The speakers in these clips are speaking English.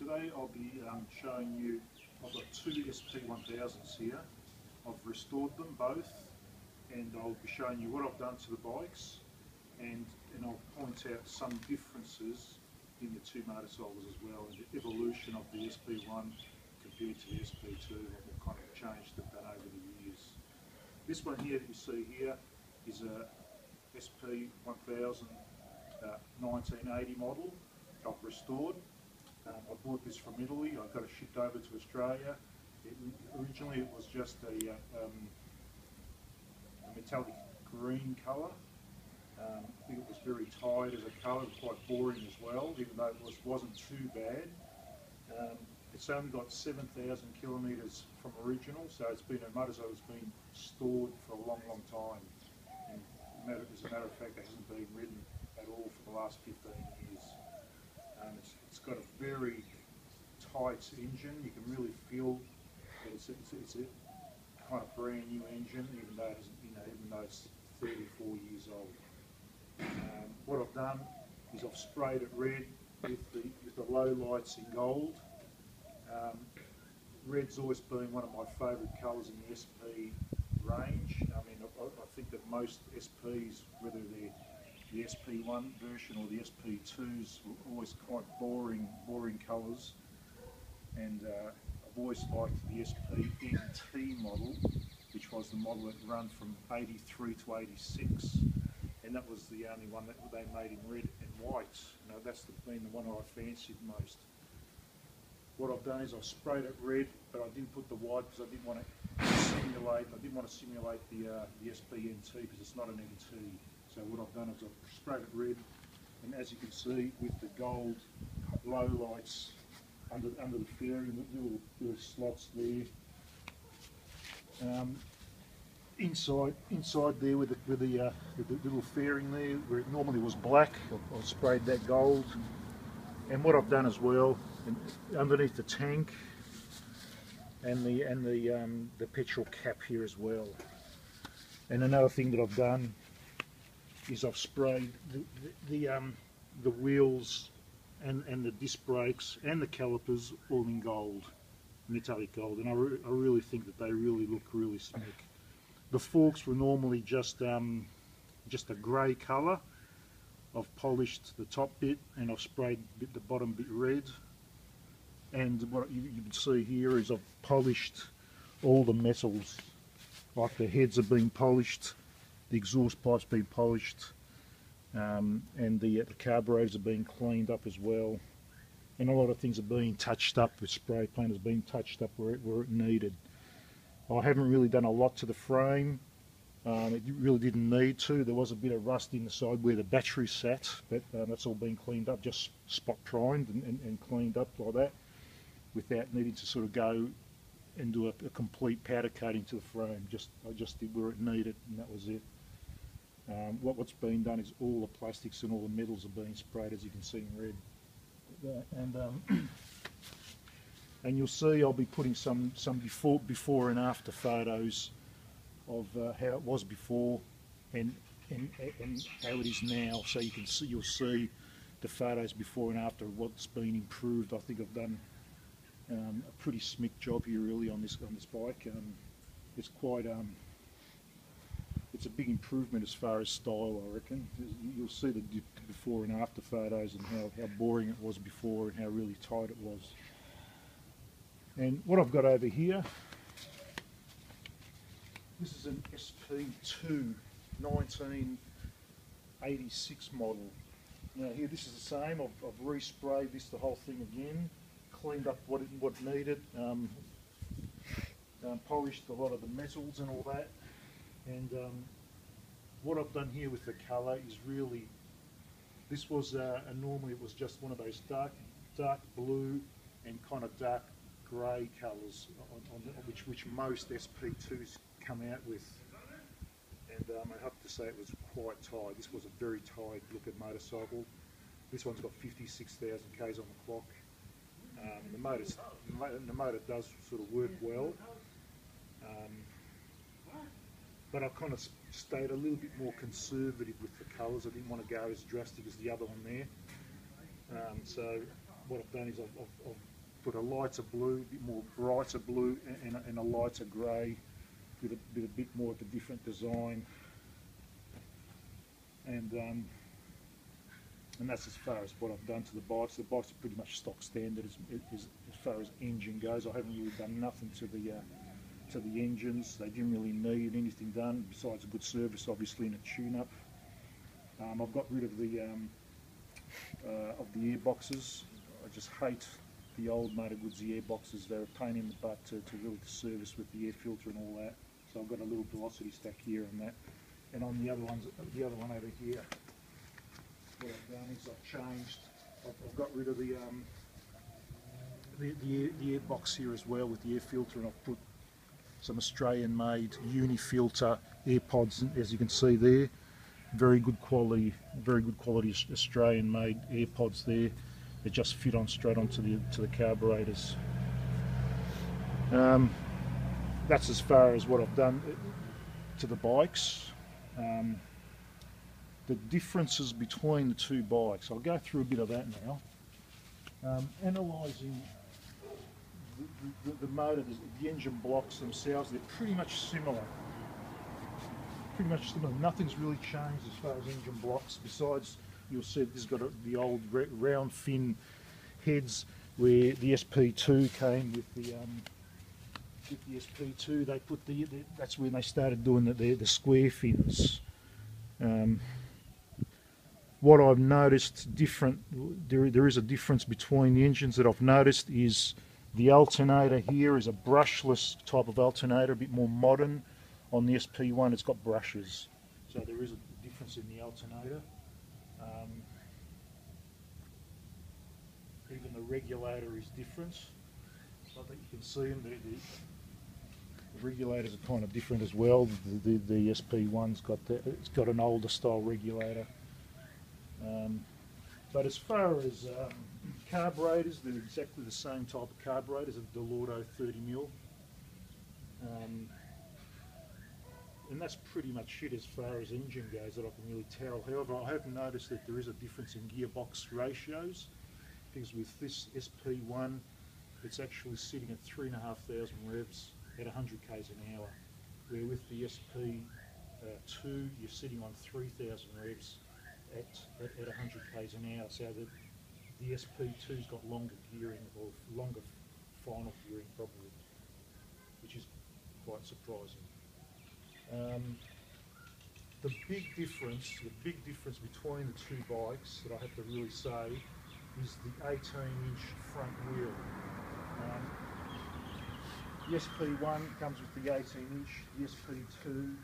Today I'll be showing you, I've got two SP1000s here. I've restored them both, and I'll be showing you what I've done to the bikes, and I'll point out some differences in the two motorcycles as well, and the evolution of the SP1 compared to the SP2, and what kind of change they've done over the years. This one here that you see here is a SP1000 1980 model I've restored. I bought this from Italy. I got it shipped over to Australia. Originally it was just a metallic green colour. I think it was very tired as a colour, quite boring as well, even though it wasn't too bad. It's only got 7,000 kilometres from original, so it's been a motorcycle that's been stored for a long, long time. And as a matter of fact, it hasn't been ridden at all for the last 15 years. It's got a very tight engine. You can really feel that it's a kind of brand new engine, even though it hasn't, even though it's 34 years old. What I've done is I've sprayed it red with the low lights in gold. Red's always been one of my favourite colours in the SP range. I mean, I think that most SPs, whether they're the SP1 version or the SP2s, were always quite boring colours, and I've always liked the SP1000 model, which was the model that ran from 83 to 86, and that was the only one that they made in red and white. That's been the one I fancied most. What I've done is I've sprayed it red, but I didn't put the white because I didn't want to simulate the SPNT, because it's not an NT. So what I've done is I've sprayed it red, and as you can see with the gold low lights under the fairing, little slots there. Inside there with the little fairing there, where it normally was black, I've sprayed that gold. And what I've done as well, underneath the tank and the petrol cap here as well. And another thing that I've done is I've sprayed the wheels and the disc brakes and the calipers all in gold, metallic gold, and I really think that they really look really slick. The forks were normally just a grey colour. I've polished the top bit and I've sprayed the bottom bit red, and what you can see here is I've polished all the metals, like the heads have been polished, the exhaust pipe's been polished, and the carburetors have been cleaned up as well, and a lot of things are being touched up. The spray paint has been touched up where it needed. I haven't really done a lot to the frame. It really didn't need to. There was a bit of rust in the side where the battery sat, but that's all been cleaned up, just spot primed and cleaned up like that, without needing to sort of go and do a complete powder coating to the frame. I just did where it needed, and that was it. What's been done is all the plastics and all the metals are being sprayed, as you can see in red. And you'll see I'll be putting some before and after photos of how it was before and how it is now, so you'll see the photos before and after, what's been improved. I think I've done a pretty smick job here really on this bike. It's quite it's a big improvement as far as style, I reckon. You'll see the before and after photos and how boring it was before and how really tight it was. And what I've got over here, this is an SP2 1986 model. Now here, this is the same. I've resprayed the whole thing again, cleaned up what needed, polished a lot of the metals and all that. And what I've done here with the colour is really, this was normally it was just one of those dark blue and kind of dark grey colours which most SP2s come out with, and I have to say it was quite tight. This was a very tight looking motorcycle. This one's got 56,000 k's on the clock. The motor does sort of work well, but I kind of stayed a little bit more conservative with the colours. I didn't want to go as drastic as the other one there. So what I've done is I've put a lighter blue, a bit more brighter blue, and a lighter grey with a bit more of a different design. And that's as far as what I've done to the bikes. The bikes are pretty much stock standard as far as engine goes. I haven't really done nothing to the engines. They didn't really need anything done besides a good service, obviously, and a tune-up. I've got rid of the airboxes. I just hate the old Moto Guzzi airboxes. They're a pain in the butt to really service with the air filter and all that. So I've got a little velocity stack here and that. And on the other one over here, what I've done is I've got rid of the airbox here as well with the air filter, and I've put some Australian-made Unifilter AirPods, as you can see there. Very good quality Australian-made AirPods there. They just fit on straight onto the carburetors. That's as far as what I've done to the bikes. The differences between the two bikes, I'll go through a bit of that now. Analysing the motor, the engine blocks themselves, they're pretty much similar. Nothing's really changed as far as engine blocks, besides you'll see this has got the old round fin heads where the SP2 came with the SP2. They put that's when they started doing the square fins. What I've noticed different, there is a difference between the engines that I've noticed is the alternator here is a brushless type of alternator, a bit more modern. On the SP1 it's got brushes, so there is a difference in the alternator. Even the regulator is different. I think you can see them. The regulators are kind of different as well. The SP1's it's got an older style regulator. But as far as carburetors, they're exactly the same type of carburetors, a Delorto 30mm. And that's pretty much it as far as engine goes that I can really tell. However, I have noticed that there is a difference in gearbox ratios, because with this SP1 it's actually sitting at 3,500 revs at 100 k's an hour, where with the SP2 you're sitting on 3,000 revs at 100 k's an hour. So the SP2's got longer gearing, or longer final gearing probably, which is quite surprising. The big difference between the two bikes that I have to really say is the 18-inch front wheel. The SP1 comes with the 18-inch, the SP2,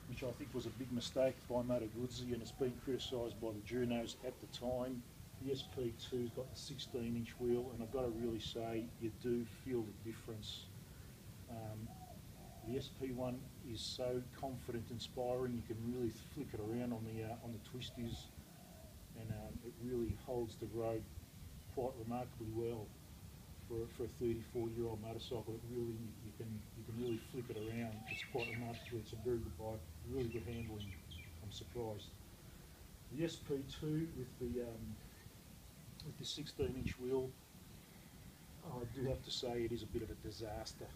which I think was a big mistake by Moto Guzzi, and it's been criticised by the journos at the time. The SP2's got the 16-inch wheel, and I've got to really say you do feel the difference. The SP1 is so confident, inspiring. You can really flick it around on the twisties, and it really holds the road quite remarkably well for a 34-year-old motorcycle. It really you can really flick it around. It's quite remarkable. It's a very good bike, really good handling. I'm surprised. The SP2 with the 16-inch wheel, I do have to say it is a bit of a disaster.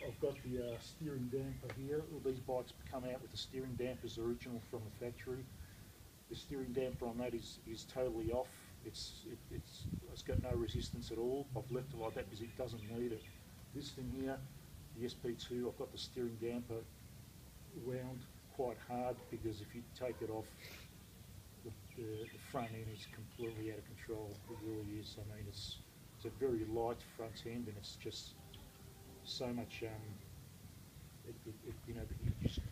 I've got the steering damper here. All these bikes come out with the steering dampers original from the factory. The steering damper on that is totally off. It's got no resistance at all. I've left it like that because it doesn't need it. This thing here, the SP2, I've got the steering damper wound quite hard, because if you take it off, the front end is completely out of control. It really is. I mean, it's a very light front end, and it's just so much, you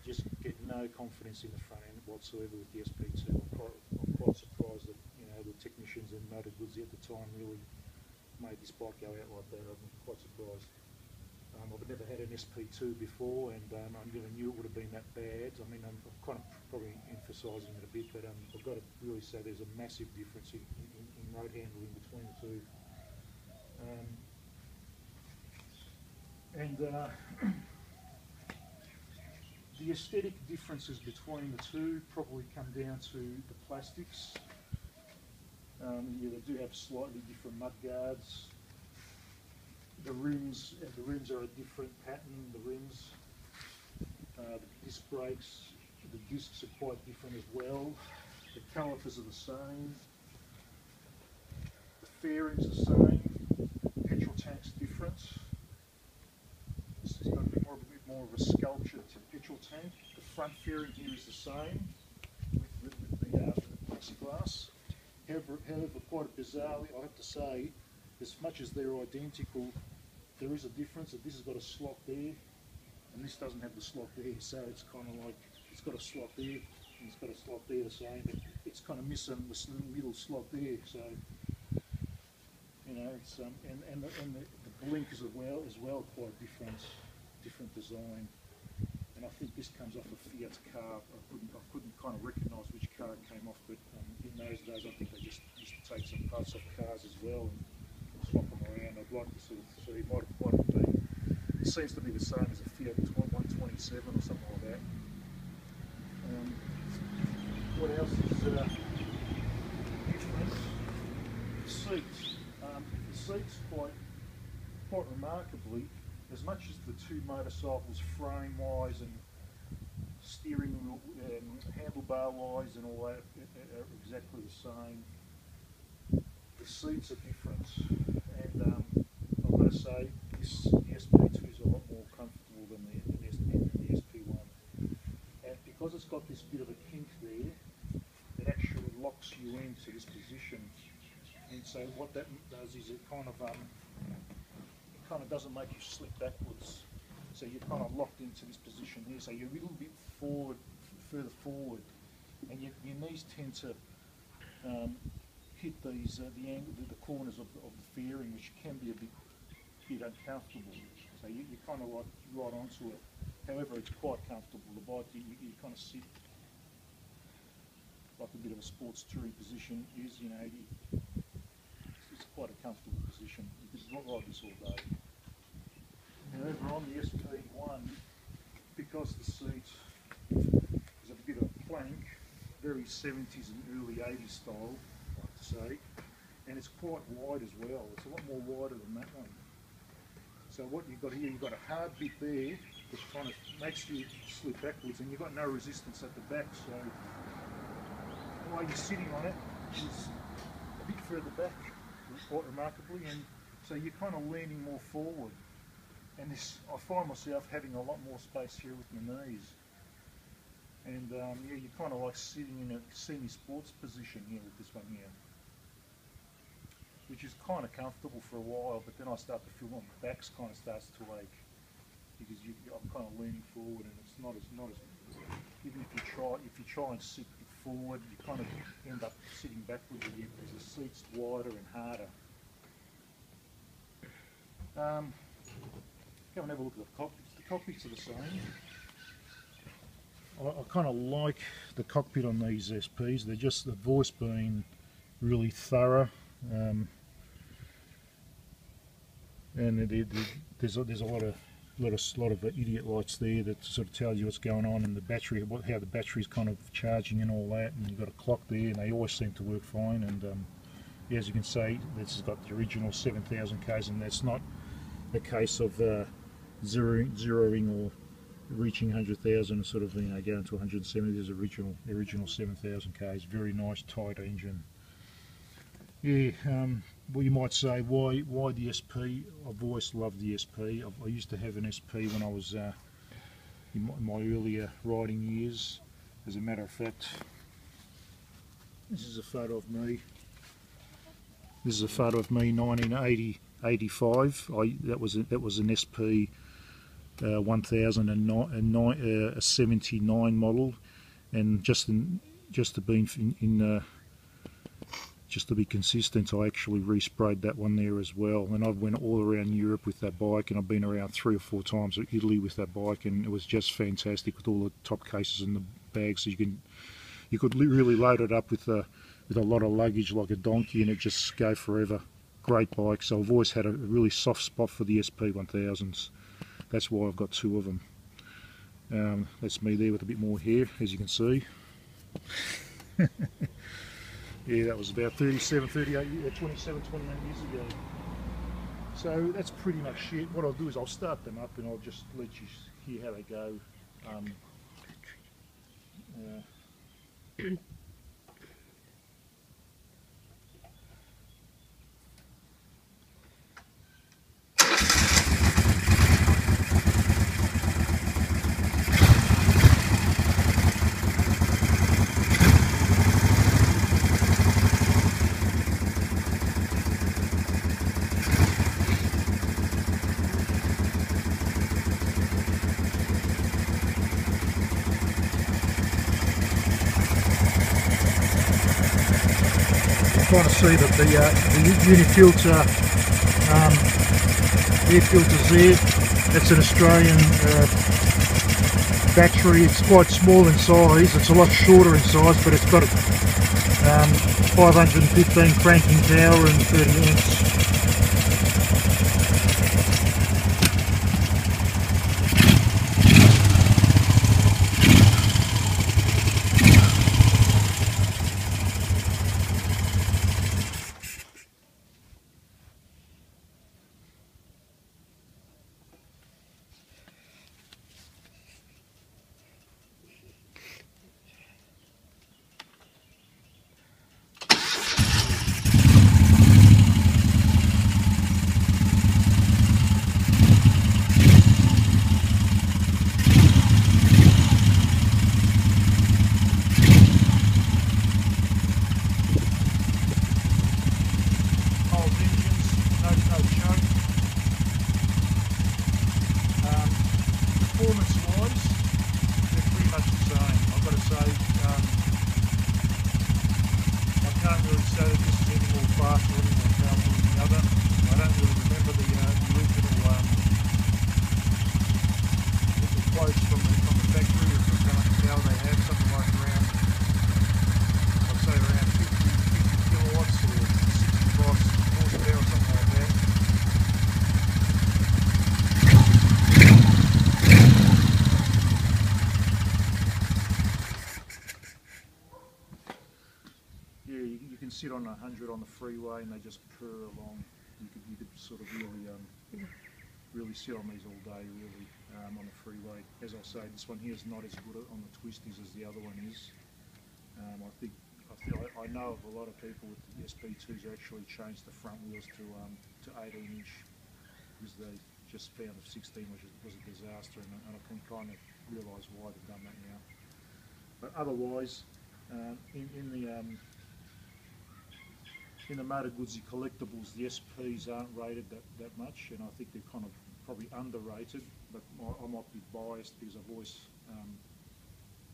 just get no confidence in the front end whatsoever with the SP2. I'm quite surprised that the technicians in Moto Guzzi at the time really made this bike go out like that. I'm quite surprised. I've never had an SP2 before, and I never knew it would have been that bad. I mean, I'm kind of probably emphasising it a bit, but I've got to really say there's a massive difference in road handling between the two. The aesthetic differences between the two probably come down to the plastics. Yeah, they do have slightly different mud guards. The rims are a different pattern. The rims, the disc brakes, the discs are quite different as well. The calipers are the same. The fairing's the same. Petrol tank's different. This has got a bit more of a sculpture to petrol tank. The front fairing here is the same with the plexiglass. However, quite bizarrely, I have to say, as much as they're identical, there is a difference. That this has got a slot there, and this doesn't have the slot there. So it's kind of like it's got a slot there, and it's got a slot there the same, but it's kind of missing this little middle slot there. So you know, it's and the blink is as well quite different design. And I think this comes off a Fiat car. I couldn't kind of recognise which car it came off, but in those days I think they just used to take some parts off cars as well and swap them around. I'd like to sort of see, it might have been, it seems to be the same as a Fiat 127 or something like that. What else is different? The seats. The seats quite remarkably, as much as the two motorcycles frame-wise and steering wheel, handlebar-wise and all that are exactly the same, the seats are different. And I've got to say, the SP2 is a lot more comfortable than the SP1. And because it's got this bit of a kink there, it actually locks you into this position. And so what that does is it kind of doesn't make you slip backwards. So you're kind of locked into this position here. So you're a little bit further forward, and your knees tend to hit these the corners of the fairing, which can be a bit uncomfortable. So you're kind of like right onto it. However, it's quite comfortable. The bike, you kind of sit like a bit of a sports touring position is, you know, it's quite a comfortable position. You could ride this all day. However, on the SP1, because the seat is a bit of a plank, very 70s and early 80s style, I like to say, and it's quite wide as well. It's a lot more wider than that one. So what you've got here, you've got a hard bit there which kind of makes you slip backwards, and you've got no resistance at the back, so while you're sitting on it is a bit further back, quite remarkably, and so you're kind of leaning more forward. And this, I find myself having a lot more space here with my knees. And yeah, you're kind of like sitting in a semi-sports position here with this one here, which is kind of comfortable for a while, but then I start to feel my back kind of starts to ache because I'm kind of leaning forward, and it's not as even if you try and sit forward, you kind of end up sitting backwards again because the seat's wider and harder. Go and have a look at the cockpits. The cockpits are the same. I kind of like the cockpit on these SPs. They're just, the voice being really thorough, and there's a lot of idiot lights there that sort of tells you what's going on in the battery, how the battery's kind of charging and all that. And you've got a clock there, and they always seem to work fine. And yeah, as you can see, this has got the original 7,000 Ks, and that's not a case of zeroing or reaching 100,000, sort of, you know, going to 170. There's original 7,000 Ks. Very nice tight engine. Yeah, well, you might say, why the SP? I've always loved the SP. I used to have an SP when I was in my earlier riding years. As a matter of fact, this is a photo of me. This is a photo of me, 1985. That was an SP 1009, a 79 model, and just to be consistent, I actually resprayed that one there as well. And I've went all around Europe with that bike, and I've been around 3 or 4 times to Italy with that bike, and it was just fantastic with all the top cases in the bag. So you could really load it up with a lot of luggage like a donkey, and it just go forever. Great bike. So I've always had a really soft spot for the SP1000s. That's why I've got 2 of them. That's me there with a bit more hair, as you can see. Yeah, that was about 37, 38, 27, 28 years ago. So that's pretty much it. What I'll do is I'll start them up and I'll just let you hear how they go. Uh, Trying to see that the unifilter air filter's there. That's an Australian battery. It's quite small in size. It's a lot shorter in size, but it's got 515 cranking power and 30 amps. Performance-wise, they're pretty much the same. I've got to say, I can't really say that this is any more faster or any more powerful than the other. I don't really remember the original quotes from the factory of how much power they had, something like around, I'd say around 50 kilowatts or 65 horsepower or something like that. Yeah, you can sit on 100 on the freeway and they just purr along. You could sort of really sit on these all day, really, on the freeway. As I say, this one here is not as good on the twisties as the other one is. I know of a lot of people with the SP2s who actually changed the front wheels to 18-inch because they just found the 16 was a disaster, and I can kind of realise why they've done that now. But otherwise, in the Moto Guzzi collectibles, the SPs aren't rated that much, and I think they're kind of probably underrated, but I might be biased because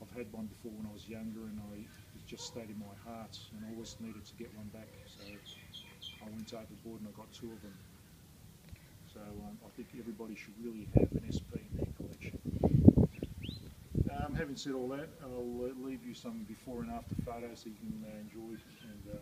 I've had one before when I was younger, and it just stayed in my heart, and I always needed to get one back, so I went overboard and I got 2 of them. So I think everybody should really have an SP in their collection. Having said all that, I'll leave you some before and after photos so you can enjoy, and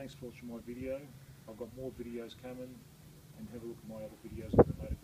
thanks for watching my video. I've got more videos coming, and have a look at my other videos on the Moto